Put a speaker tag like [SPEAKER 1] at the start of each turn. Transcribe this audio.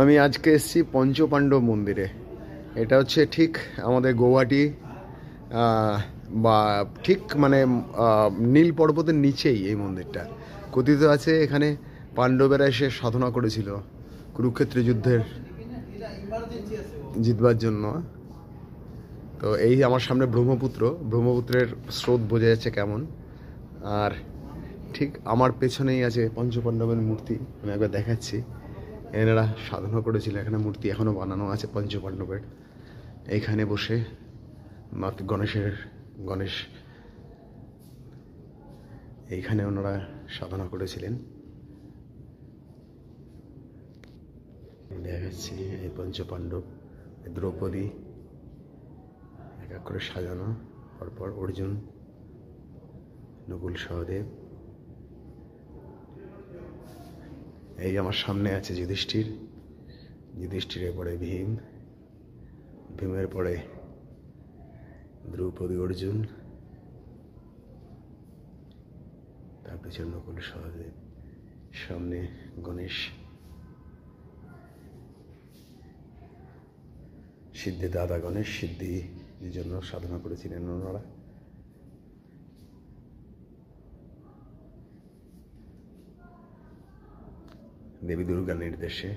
[SPEAKER 1] আমি আজকে এসেছি পঞ্চপাণ্ডব মন্দিরে। এটা হচ্ছে ঠিক আমাদের গৌহাটি বা ঠিক মানে নীল পর্বতের নিচেই এই মন্দিরটা। কথিত আছে এখানে পাণ্ডবেরা এসে সাধনা করেছিল কুরুক্ষেত্র যুদ্ধের জিতবার জন্য। তো এই আমার সামনে ব্রহ্মপুত্রের স্রোত বোঝা যাচ্ছে কেমন। আর ঠিক আমার পেছনেই আছে পঞ্চপাণ্ডবের মূর্তি, আমি একবার দেখাচ্ছি। এনারা সাধনা করেছিল, এখানে মূর্তি এখনো বানানো আছে পঞ্চপাণ্ডবের। এইখানে বসে গণেশ এইখানে ওনারা সাধনা করেছিলেন। দেখাচ্ছি এই পঞ্চপাণ্ডব, দ্রৌপদী এক এক করে সাজানো, পরপর অর্জুন, নকুল, সহদেব। এই আমার সামনে আছে যুধিষ্ঠিরের পরে ভীমের পরে দ্রৌপদী, অর্জুন, তার পেছনে নকুল, সহদেব, সামনে গণেশ, সিদ্ধি দাদা গণেশ, সিদ্ধির জন্য সাধনা করেছিলেন ওনারা। দেবী দুর্গার নির্দেশে